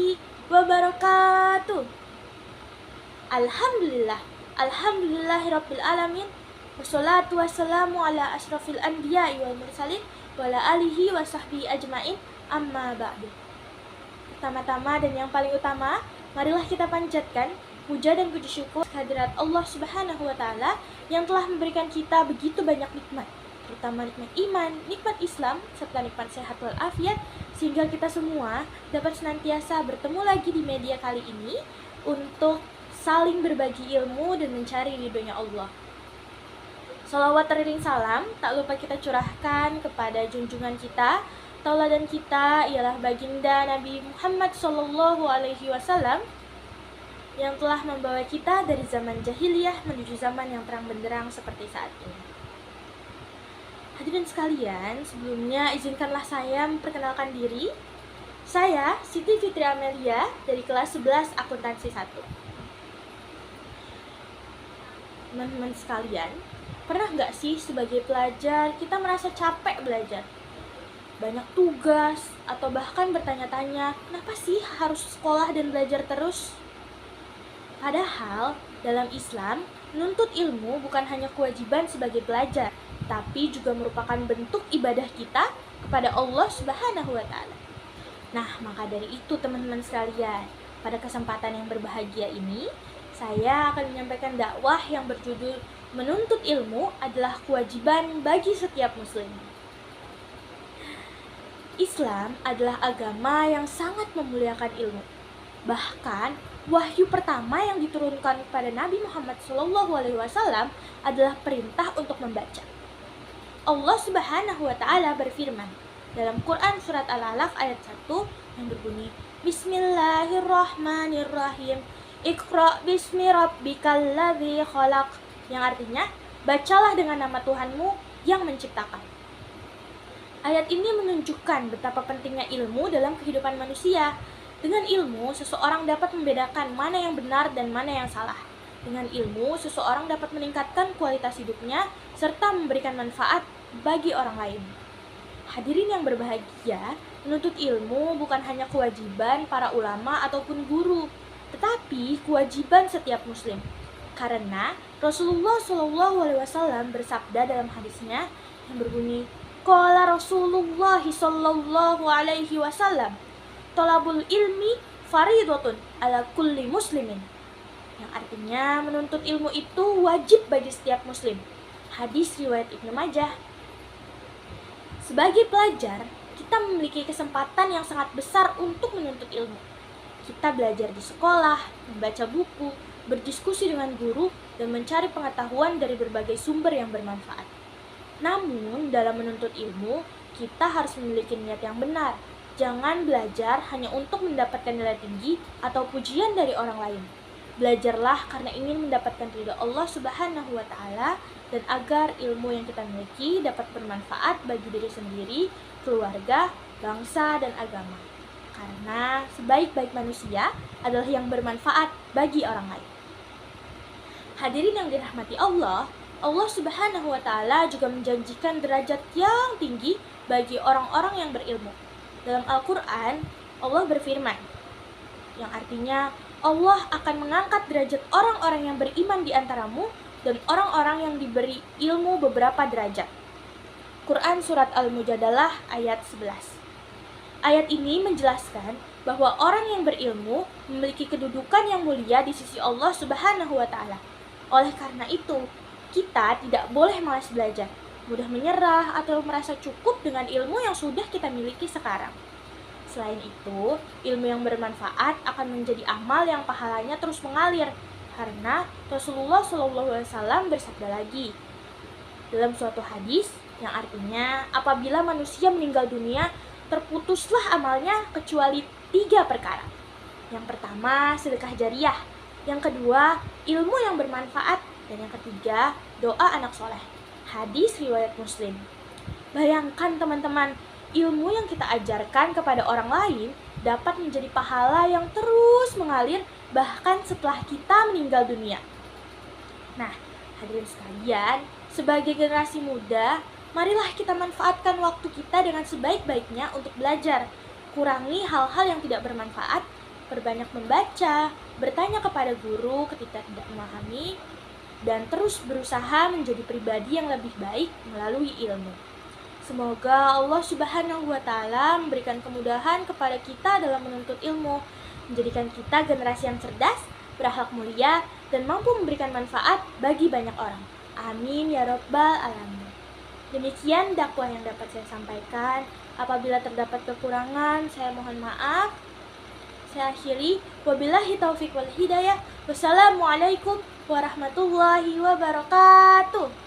warahmatullahi wabarakatuh. Alhamdulillah, alhamdulillahirabbil alamin. Wassalatu wassalamu ala asyrafil anbiya'i wal mursalin wa ala alihi wa sahbihi ajmain. Amma ba'du. Pertama-tama dan yang paling utama, marilah kita panjatkan puja dan puji syukur kehadirat Allah Subhanahu wa taala yang telah memberikan kita begitu banyak nikmat, terutama nikmat iman, nikmat Islam, serta nikmat sehat walafiat, sehingga kita semua dapat senantiasa bertemu lagi di media kali ini untuk saling berbagi ilmu dan mencari ridhonya Allah. Salawat teriring salam tak lupa kita curahkan kepada junjungan kita, tauladan kita ialah baginda Nabi Muhammad SAW yang telah membawa kita dari zaman jahiliyah menuju zaman yang terang benderang seperti saat ini. Hadirin sekalian, sebelumnya izinkanlah saya memperkenalkan diri. Saya Siti Fitri Amelia dari kelas 11 Akuntansi 1. Teman-teman sekalian, pernah nggak sih sebagai pelajar kita merasa capek belajar? Banyak tugas, atau bahkan bertanya-tanya, kenapa sih harus sekolah dan belajar terus? Padahal, dalam Islam, menuntut ilmu bukan hanya kewajiban sebagai pelajar, tapi juga merupakan bentuk ibadah kita kepada Allah Subhanahu wa taala. Nah, maka dari itu teman-teman sekalian, pada kesempatan yang berbahagia ini, saya akan menyampaikan dakwah yang berjudul Menuntut Ilmu adalah Kewajiban bagi Setiap Muslim. Islam adalah agama yang sangat memuliakan ilmu. Bahkan, wahyu pertama yang diturunkan kepada Nabi Muhammad SAW adalah perintah untuk membaca. Allah Subhanahu wa taala berfirman dalam Quran surat Al-Alaq ayat 1 yang berbunyi, Bismillahirrahmanirrahim. Iqra bismi rabbikal ladzi khalaq, yang artinya bacalah dengan nama Tuhanmu yang menciptakan. Ayat ini menunjukkan betapa pentingnya ilmu dalam kehidupan manusia. Dengan ilmu, seseorang dapat membedakan mana yang benar dan mana yang salah. Dengan ilmu, seseorang dapat meningkatkan kualitas hidupnya serta memberikan manfaat bagi orang lain. Hadirin yang berbahagia, menuntut ilmu bukan hanya kewajiban para ulama ataupun guru, tetapi kewajiban setiap muslim. Karena Rasulullah SAW bersabda dalam hadisnya yang berbunyi, Qala Rasulullah SAW, Thalabul ilmi faridatun ala kulli muslimin. Yang artinya menuntut ilmu itu wajib bagi setiap muslim. Hadis riwayat Ibnu Majah. Sebagai pelajar, kita memiliki kesempatan yang sangat besar untuk menuntut ilmu. Kita belajar di sekolah, membaca buku, berdiskusi dengan guru, dan mencari pengetahuan dari berbagai sumber yang bermanfaat. Namun, dalam menuntut ilmu, kita harus memiliki niat yang benar. Jangan belajar hanya untuk mendapatkan nilai tinggi atau pujian dari orang lain. Belajarlah karena ingin mendapatkan ridha Allah Subhanahu wa taala dan agar ilmu yang kita miliki dapat bermanfaat bagi diri sendiri, keluarga, bangsa, dan agama. Karena sebaik-baik manusia adalah yang bermanfaat bagi orang lain. Hadirin yang dirahmati Allah, Allah Subhanahu wa taala juga menjanjikan derajat yang tinggi bagi orang-orang yang berilmu. Dalam Al-Qur'an, Allah berfirman, yang artinya Allah akan mengangkat derajat orang-orang yang beriman di antaramu dan orang-orang yang diberi ilmu beberapa derajat. Quran Surat Al-Mujadalah ayat 11. Ayat ini menjelaskan bahwa orang yang berilmu memiliki kedudukan yang mulia di sisi Allah Subhanahu wa taala. Oleh karena itu, kita tidak boleh malas belajar, mudah menyerah atau merasa cukup dengan ilmu yang sudah kita miliki sekarang. Selain itu, ilmu yang bermanfaat akan menjadi amal yang pahalanya terus mengalir, karena Rasulullah SAW bersabda lagi dalam suatu hadis yang artinya apabila manusia meninggal dunia, terputuslah amalnya kecuali 3 perkara. Yang pertama, sedekah jariah. Yang kedua, ilmu yang bermanfaat. Dan yang ketiga, doa anak soleh. Hadis riwayat Muslim. Bayangkan teman-teman, ilmu yang kita ajarkan kepada orang lain dapat menjadi pahala yang terus mengalir bahkan setelah kita meninggal dunia. Nah, hadirin sekalian, sebagai generasi muda, marilah kita manfaatkan waktu kita dengan sebaik-baiknya untuk belajar. Kurangi hal-hal yang tidak bermanfaat perbanyak membaca, bertanya kepada guru ketika tidak memahami, dan terus berusaha menjadi pribadi yang lebih baik melalui ilmu. Semoga Allah Subhanahu wa Ta'ala memberikan kemudahan kepada kita dalam menuntut ilmu, menjadikan kita generasi yang cerdas, berakhlak mulia, dan mampu memberikan manfaat bagi banyak orang. Amin ya Rabbal Alamin. Demikian dakwah yang dapat saya sampaikan. Apabila terdapat kekurangan, saya mohon maaf. Saya akhiri. Wabillahi taufiq wal hidayah. Wassalamualaikum warahmatullahi wabarakatuh.